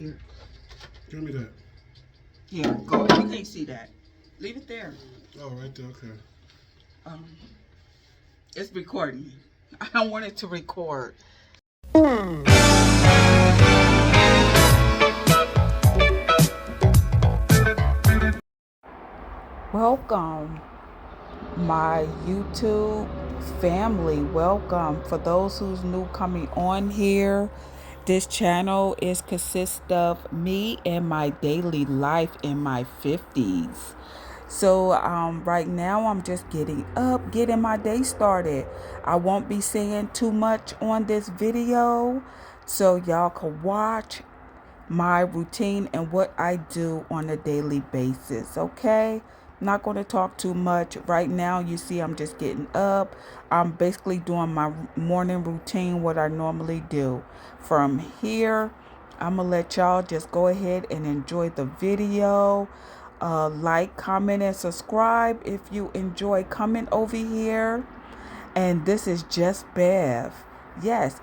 Here. Give me that. Here, go. You can't see that. Leave it there. Oh, right there. Okay. It's recording. I want it to record. Welcome, my YouTube family. Welcome. For those who's new coming on here, this channel consists of me and my daily life in my 50s. So right now I'm just getting up, getting my day started. I won't be saying too much on this video, so y'all can watch my routine and what I do on a daily basis. Okay, I'm not going to talk too much right now. You see, I'm just getting up. I'm basically doing my morning routine, what I normally do. From here, I'm gonna let y'all just go ahead and enjoy the video. Like, comment, and subscribe if you enjoy coming over here. And this is just Bev. Yes.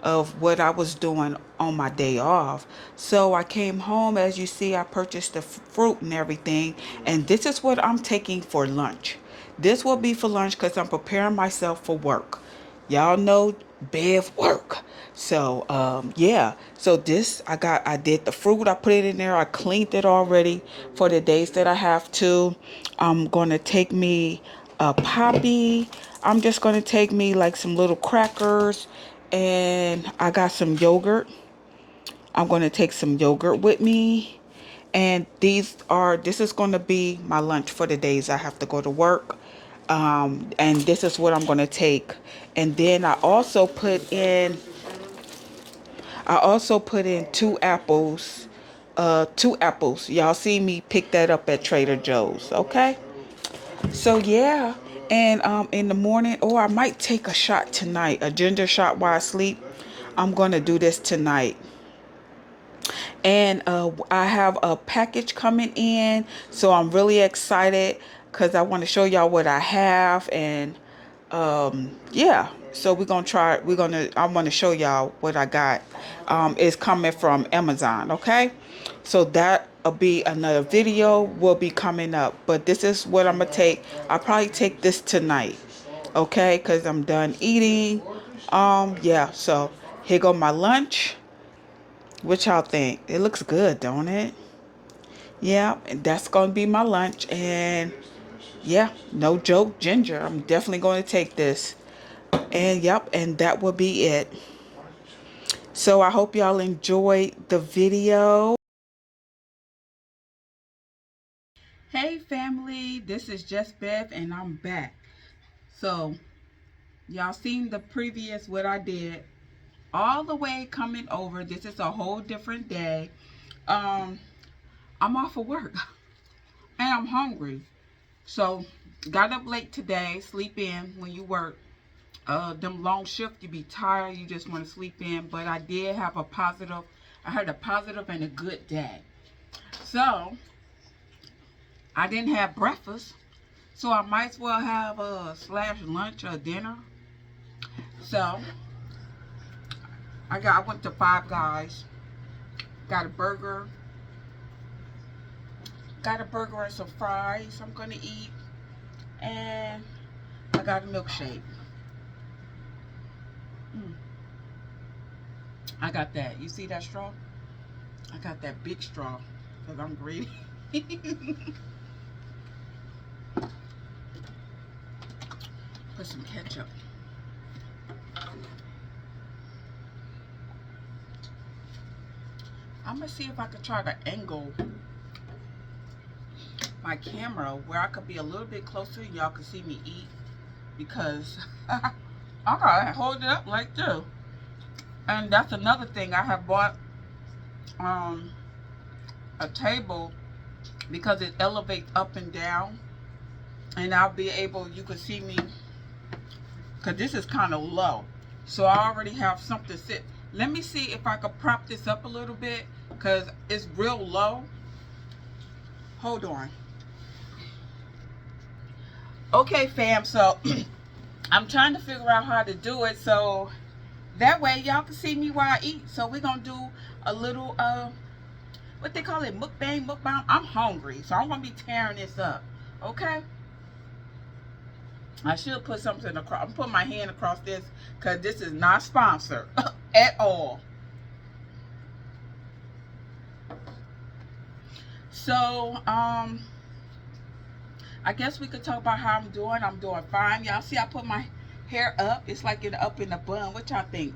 of what I was doing on my day off. So I came home. As you see, I purchased the fruit and everything. And this is what I'm taking for lunch. This will be for lunch because I'm preparing myself for work. Y'all know Bev work. So yeah. So this I did the fruit, I put it in there, I cleaned it already for the days that I have to. I'm gonna take me a poppy. I'm just gonna take me like some little crackers, and I got some yogurt. I'm gonna take some yogurt with me. And this is going to be my lunch for the days I have to go to work. And this is what I'm going to take. And then I also put in two apples. Two apples. Y'all see me pick that up at Trader Joe's. Okay. So yeah. And in the morning, or I might take a shot tonight, a ginger shot while I sleep. I'm going to do this tonight. And I have a package coming in, so I'm really excited because I want to show y'all what I have. And yeah, so I want to show y'all what I got. It's coming from Amazon. Okay, so that'll be another video will be coming up, but this is what I'm gonna take. I'll probably take this tonight, okay, because I'm done eating. Yeah, so here go my lunch. What y'all think? It looks good, don't it? Yeah, and that's going to be my lunch. And yeah, no joke, ginger. I'm definitely going to take this. And yep, and that will be it. So I hope y'all enjoyed the video. Hey family, this is Just Bev and I'm back. So y'all seen the previous what I did all the way coming over. This is a whole different day. I'm off of work and I'm hungry. So, got up late today, sleep in when you work. Them long shifts, you be tired, you just want to sleep in. But I did have I had a positive and a good day. So, I didn't have breakfast. So, I might as well have a slash lunch or dinner. So, I went to Five Guys, got a burger, and some fries I'm going to eat. And I got a milkshake. I got that. You see that straw? I got that big straw because I'm greedy. Put some ketchup. I'm going to see if I could try to angle my camera where I could be a little bit closer and y'all can see me eat. Because I gotta hold it up like this. And that's another thing. I have bought a table because it elevates up and down. And I'll be able, you can see me, because this is kind of low. So I already have something to sit. Let me see if I could prop this up a little bit because it's real low. Hold on. Okay, fam, so I'm trying to figure out how to do it so that way y'all can see me while I eat. So we're going to do a little, what they call it, mukbang. I'm hungry, so I'm going to be tearing this up, okay? I should put something across. I'm putting my hand across this because this is not sponsored at all. So, I guess we could talk about how I'm doing. I'm doing fine. Y'all see I put my hair up. It's like up in a bun. What y'all think?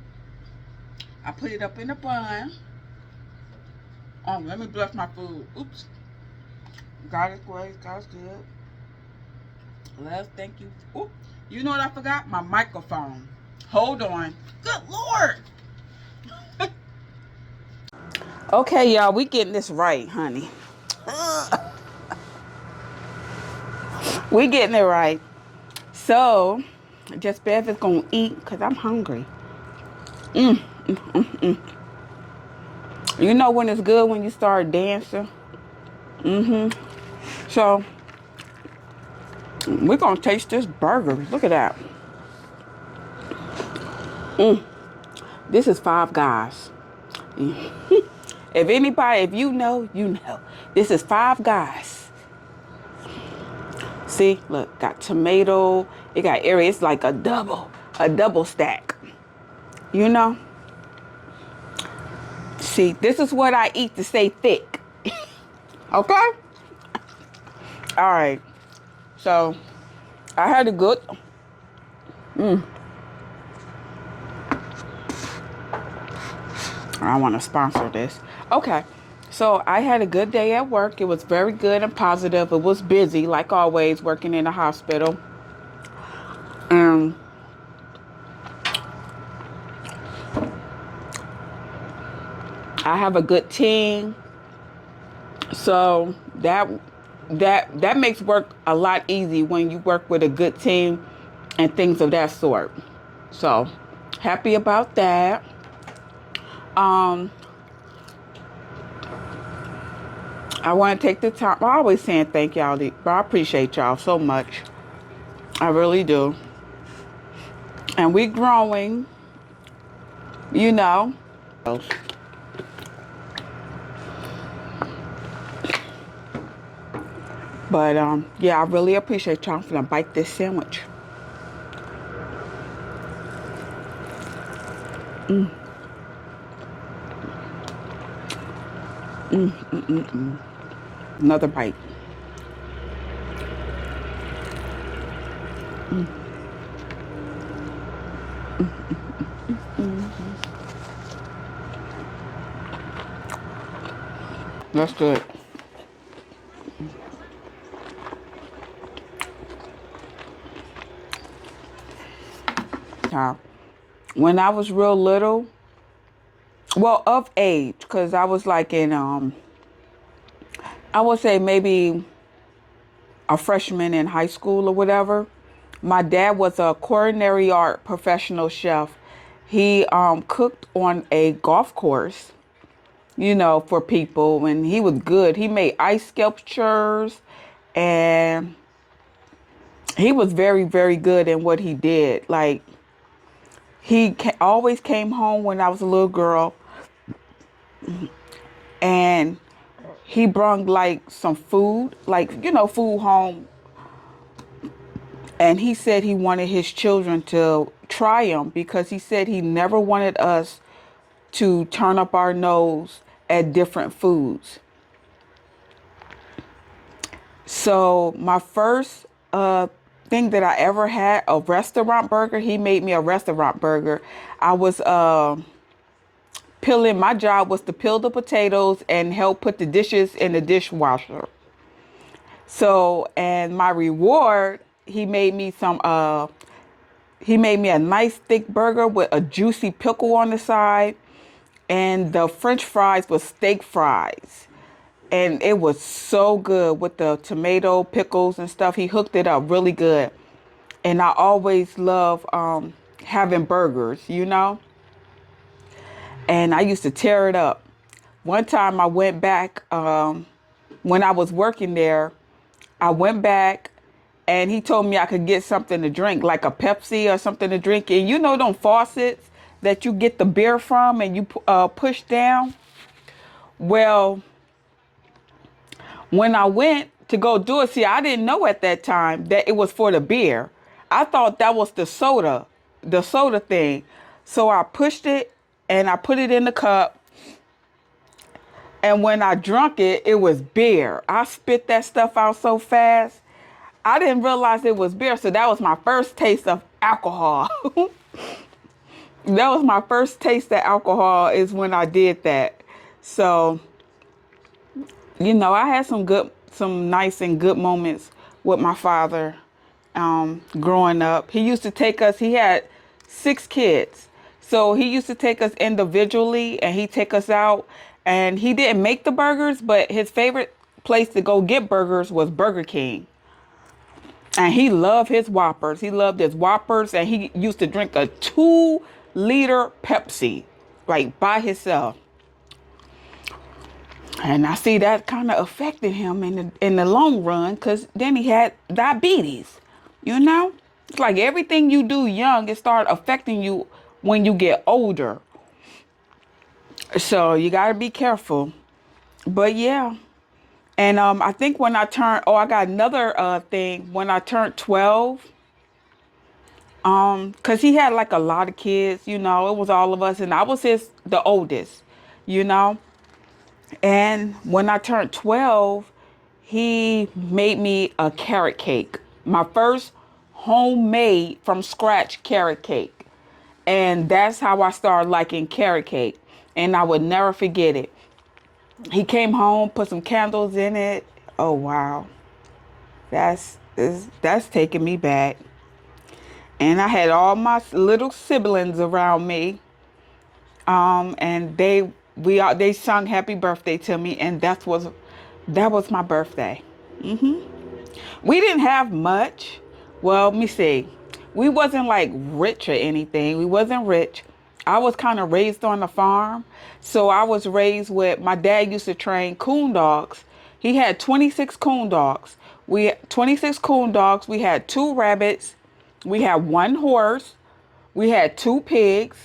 I put it up in a bun. Oh, let me bless my food. Oops. God is great. God's good. Let's thank you. Ooh, you know what I forgot? My microphone. Hold on. Good Lord. Okay, y'all. We getting this right, honey. We getting it right. So, Just Bev is going to eat because I'm hungry. You know when it's good when you start dancing? So, we're going to taste this burger. Look at that. This is Five Guys. If you know, you know. This is Five Guys. See, look, got tomato. It got area. It's like a double stack. You know? See, this is what I eat to stay thick. Okay? All right. So, I had a good. I want to sponsor this. Okay. So, I had a good day at work. It was very good and positive. It was busy, like always, working in a hospital. I have a good team. So, that makes work a lot easy when you work with a good team and things of that sort. So, happy about that. I want to take the time. I'm always saying thank y'all, but I appreciate y'all so much. I really do. And we growing, you know. But yeah, I really appreciate y'all. I'm gonna bite this sandwich. Another bite. That's good. When I was real little, well, of age, because I was like in, I would say maybe a freshman in high school or whatever. My dad was a culinary art professional chef. He cooked on a golf course, you know, for people, and he was good. He made ice sculptures, and he was very, very good in what he did. Like, always came home when I was a little girl, and he brought like some food, like, you know, food home. And he said he wanted his children to try them because he said he never wanted us to turn up our nose at different foods. So my first thing that I ever had, a restaurant burger, he made me a restaurant burger. I was my job was to peel the potatoes and help put the dishes in the dishwasher. So, and my reward, he made me a nice thick burger with a juicy pickle on the side. And the French fries was steak fries. And it was so good with the tomato, pickles and stuff. He hooked it up really good. And I always love having burgers, you know. And I used to tear it up. One time I went back, when I was working there, I went back and he told me I could get something to drink, like a Pepsi or something to drink. And you know them faucets that you get the beer from and you push down? Well, when I went to go do it, see, I didn't know at that time that it was for the beer. I thought that was the soda thing. So I pushed it and I put it in the cup. And when I drunk it, it was beer. I spit that stuff out so fast. I didn't realize it was beer. So that was my first taste of alcohol. That was my first taste of alcohol is when I did that. So, you know, I had some nice and good moments with my father growing up. He used to take us, he had 6 kids. So he used to take us individually and he'd take us out. And he didn't make the burgers, but his favorite place to go get burgers was Burger King. And he loved his Whoppers. He loved his Whoppers. And he used to drink a 2-liter Pepsi, like by himself. And I see that kind of affected him in the long run, because then he had diabetes. You know? It's like everything you do young, it starts affecting you when you get older. So you got to be careful. But yeah. And I think when I turned, I got another thing. When I turned 12, because he had like a lot of kids, it was all of us, and I was the oldest, you know. And when I turned 12, he made me a carrot cake. My first homemade from scratch carrot cake. And that's how I started liking carrot cake. And I would never forget it. He came home, put some candles in it. Oh wow. That's taking me back. And I had all my little siblings around me. And they sung happy birthday to me, and that was my birthday. We didn't have much. Well, let me see. We wasn't like rich or anything. We wasn't rich. I was kind of raised on a farm. So I was raised with my dad used to train coon dogs. He had 26 coon dogs. We had 26 coon dogs. We had two rabbits. We had one horse. We had two pigs.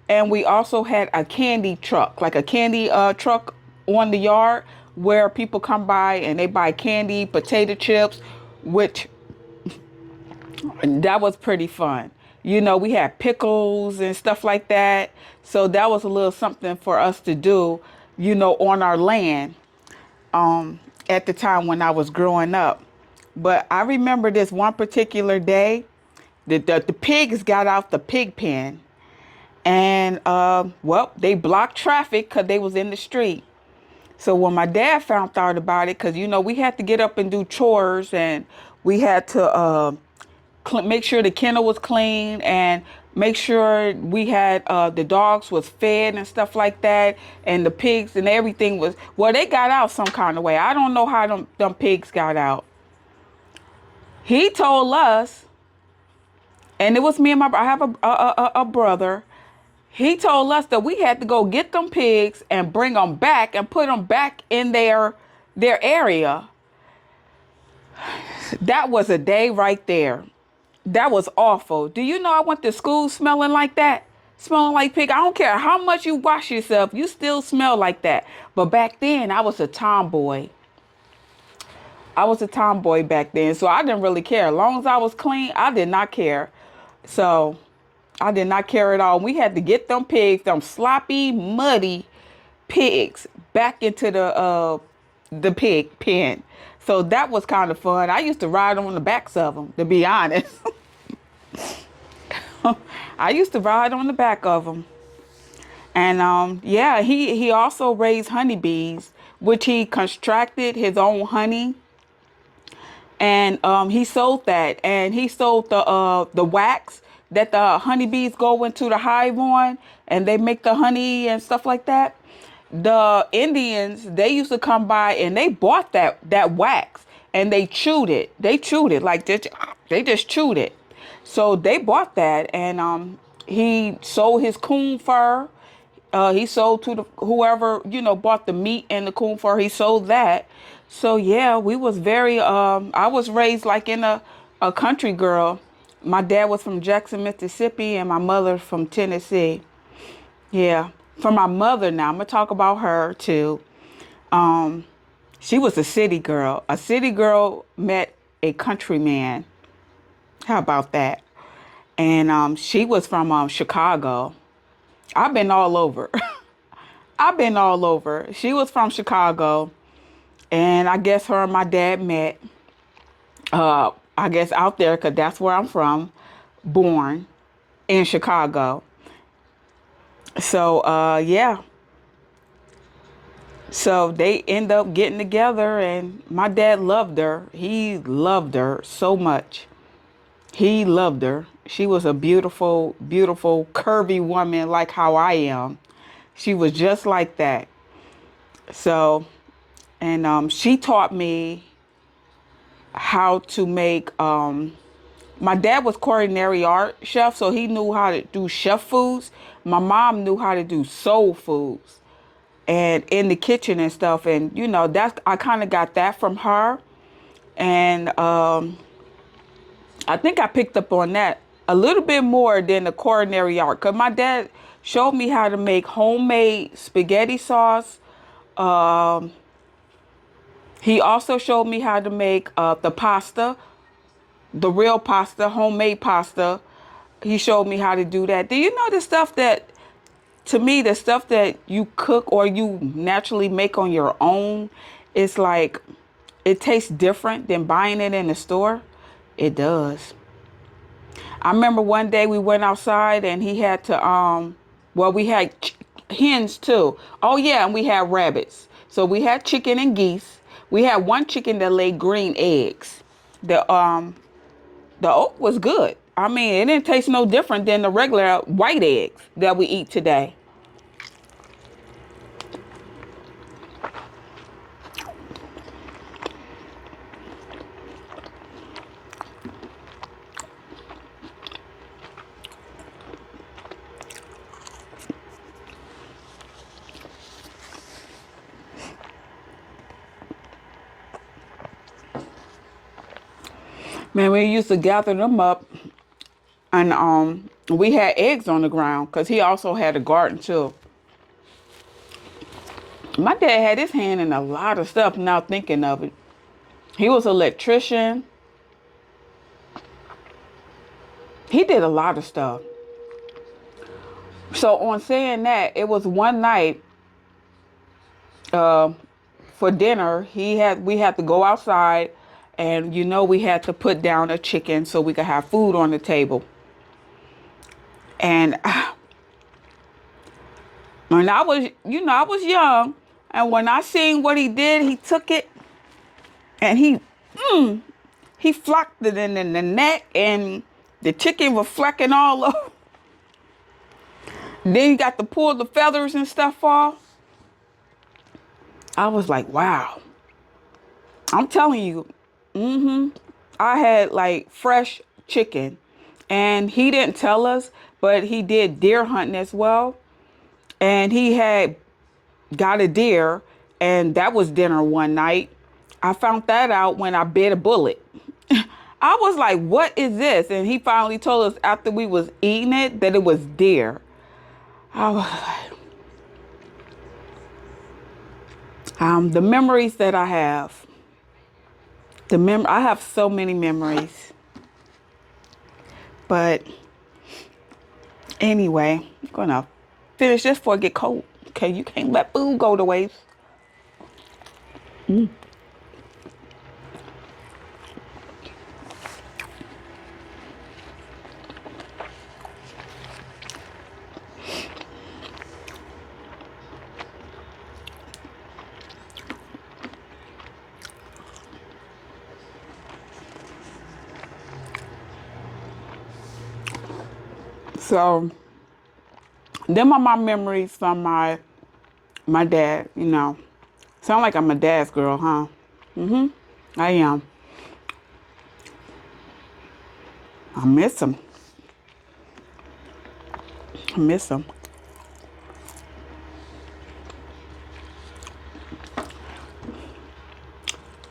And we also had a candy truck, like a candy truck on the yard where people come by and they buy candy, potato chips, which that was pretty fun. We had pickles and stuff like that. So that was a little something for us to do, on our land at the time when I was growing up. But I remember this one particular day, the pigs got out the pig pen. And, they blocked traffic because they was in the street. So when my dad found out about it, because, we had to get up and do chores, and we had to make sure the kennel was clean and make sure we had the dogs was fed and stuff like that. And the pigs and everything they got out some kind of way. I don't know how them pigs got out. He told us, and it was me and I have a brother. He told us that we had to go get them pigs and bring them back and put them back in their area. That was a day right there. That was awful. Do you know I went to school smelling like that? Smelling like pig. I don't care how much you wash yourself, you still smell like that. But back then, I was a tomboy. I was a tomboy back then, so I didn't really care. As long as I was clean, I did not care. So I did not care at all. We had to get them pigs, them sloppy, muddy pigs, back into the pig pen. So that was kind of fun. I used to ride on the backs of them, to be honest. I used to ride on the back of them. And he also raised honeybees, which he constructed his own honey. And he sold that, and he sold the wax that the honeybees go into the hive on, and they make the honey and stuff like that. The Indians, they used to come by and they bought that wax and they chewed it. They chewed it like this. They just chewed it. So they bought that, and he sold his coon fur. He sold to whoever bought the meat and the coon fur. He sold that. So yeah, we was very. I was raised like in a country girl. My dad was from Jackson, Mississippi, and my mother from Tennessee. Yeah, for my mother now, I'm gonna talk about her too. She was a city girl. A city girl met a country man. How about that? And she was from Chicago. I've been all over. I've been all over. She was from Chicago, and I guess her and my dad met. I guess out there, because that's where I'm from, born in Chicago. So yeah. So they end up getting together, and my dad loved her. He loved her so much. He loved her. She was a beautiful, beautiful, curvy woman like how I am. She was just like that. So, and she taught me how to make, my dad was culinary art chef, so he knew how to do chef foods. My mom knew how to do soul foods and in the kitchen and stuff. And, I kind of got that from her. And I think I picked up on that a little bit more than the culinary art. Because my dad showed me how to make homemade spaghetti sauce. Um, he also showed me how to make the pasta, the real pasta, homemade pasta. He showed me how to do that. Do you know the stuff that, to me, the stuff that you cook or you naturally make on your own, it's like, it tastes different than buying it in the store? It does. I remember one day we went outside and he had to, well, we had hens too. Oh yeah, and we had rabbits. So we had chicken and geese. We had one chicken that laid green eggs. The oat was good. I mean, it didn't taste no different than the regular white eggs that we eat today. Man, we used to gather them up, and we had eggs on the ground because he also had a garden too. My dad had his hand in a lot of stuff now thinking of it. He was an electrician. He did a lot of stuff. So on saying that, it was one night for dinner. We had to go outside, and we had to put down a chicken so we could have food on the table. And when I was young, and when I seen what he did, he took it and he flocked it in the neck, and the chicken was flecking all over. Then he got to pull the feathers and stuff off. I was like, wow. I'm telling you, I had like fresh chicken. And he didn't tell us, but he did deer hunting as well. And he had got a deer, and that was dinner one night. I found that out when I bit a bullet. I was like, what is this? And he finally told us after we was eating it that it was deer. I was like, the memories that I have. I have so many memories. But anyway, I'm gonna finish this before it get cold. Okay, you can't let food go to waste. So them are my memories from my dad. Sound like I'm a dad's girl, huh? I am. I miss him. I miss him.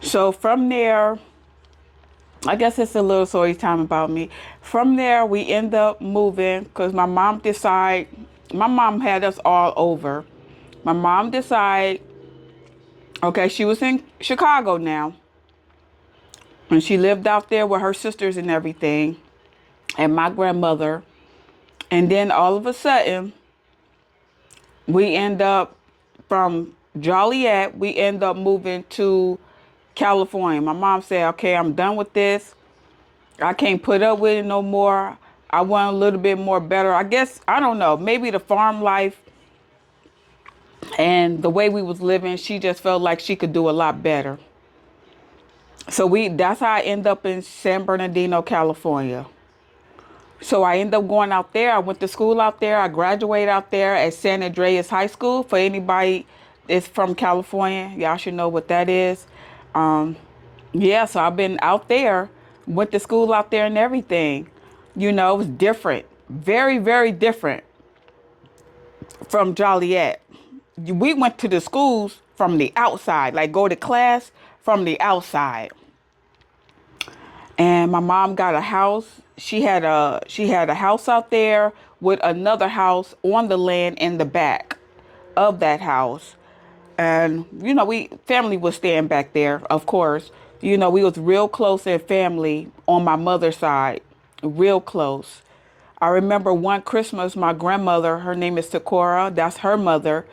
So from there, I guess it's a little story time about me. From there, we end up moving because my mom had us all over. My mom decided, okay, she was in Chicago now. And she lived out there with her sisters and everything, and my grandmother. And then all of a sudden, we end up from Joliet, we end up moving to California. My mom said, okay, I'm done with this. I can't put up with it no more. I want a little bit more better. I guess, I don't know, maybe the farm life and the way we was living, she just felt like she could do a lot better. So that's how I end up in San Bernardino, California. So I ended up going out there. I went to school out there. I graduated out there at San Andreas High School. For anybody that's from California, y'all should know what that is. Yeah, so I've been out there, went to school out there and everything. It was different. Very, very different from Joliet. We went to the schools from the outside, like go to class from the outside. And and my mom got a house. She had a house out there with another house on the land in the back of that house. And we family was staying back there, of course. We was real close in family on my mother's side, real close. I remember one Christmas, my grandmother, her name is Takora, that's her mother.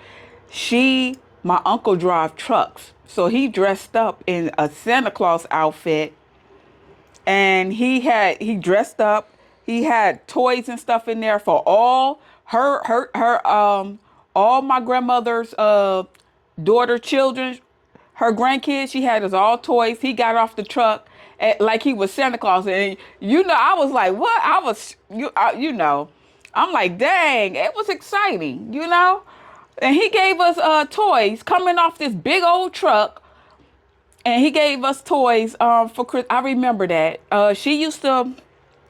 My uncle drive trucks, so he dressed up in a Santa Claus outfit, and he dressed up. He had toys and stuff in there for all all my grandmother's daughter children, her grandkids. She had us all toys. He got off the truck like he was Santa Claus, and I was like, what? I was I'm like, dang, it was exciting. And he gave us toys coming off this big old truck, and he gave us toys for Chris. I remember that.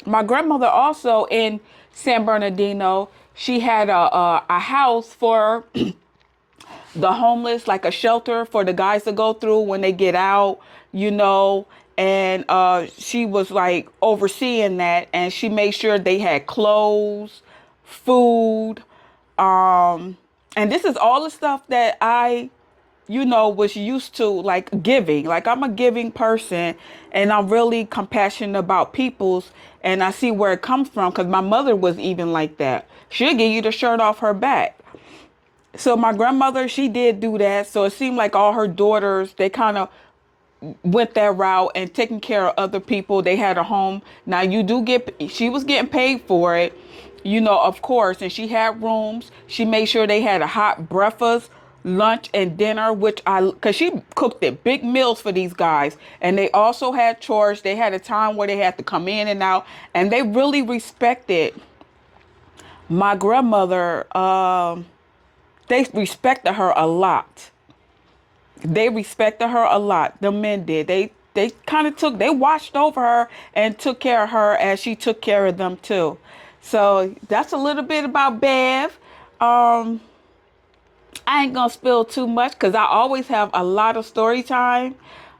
My grandmother also in San Bernardino. She had a house for the homeless, like a shelter for the guys to go through when they get out, and she was like overseeing that, and she made sure they had clothes, food, and this is all the stuff that I was used to, like giving. Like, I'm a giving person, and I'm really compassionate about people's, and I see where it comes from, because my mother was even like that. She'll give you the shirt off her back. So my grandmother, she did do that. So it seemed like all her daughters, they kind of went that route and taking care of other people. They had a home. Now she was getting paid for it, of course. And she had rooms. She made sure they had a hot breakfast, lunch, and dinner, cause she cooked it, big meals for these guys. And they also had chores. They had a time where they had to come in and out, and they really respected my grandmother. They respected her a lot. They respected her a lot. The men did. They kind of they watched over her and took care of her as she took care of them too. So that's a little bit about Bev. I ain't gonna spill too much, because I always have a lot of story time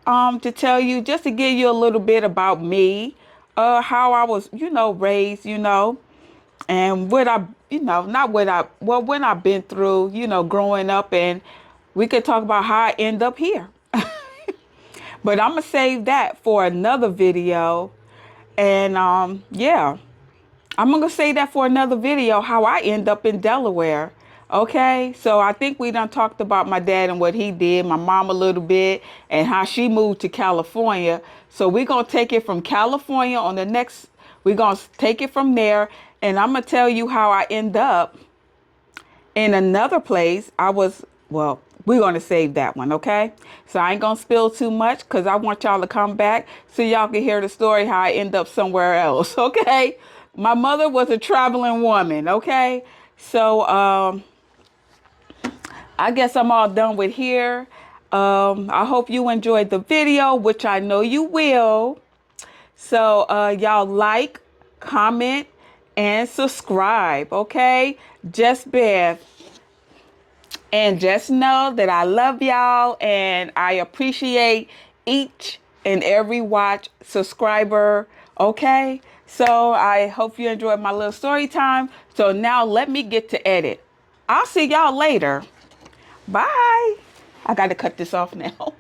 to tell you, just to give you a little bit about me, how I was, raised, and when I've been through, growing up, and we could talk about how I end up here. But I'm gonna save that for another video. And yeah, I'm gonna say that for another video, how I end up in Delaware. Okay, so I think we done talked about my dad and what he did, my mom a little bit, and how she moved to California. So we're gonna take it from California on the next, we're gonna take it from there, and I'm gonna tell you how I end up in another place. We're going to save that one, okay? So I ain't going to spill too much, because I want y'all to come back so y'all can hear the story how I end up somewhere else, okay? My mother was a traveling woman, okay? So I guess I'm all done with here. I hope you enjoyed the video, which I know you will. So y'all like, comment, and subscribe, okay? Just Bev. And just know that I love y'all, and I appreciate each and every subscriber, okay? So I hope you enjoyed my little story time. So now let me get to edit. I'll see y'all later. Bye. I got to cut this off now.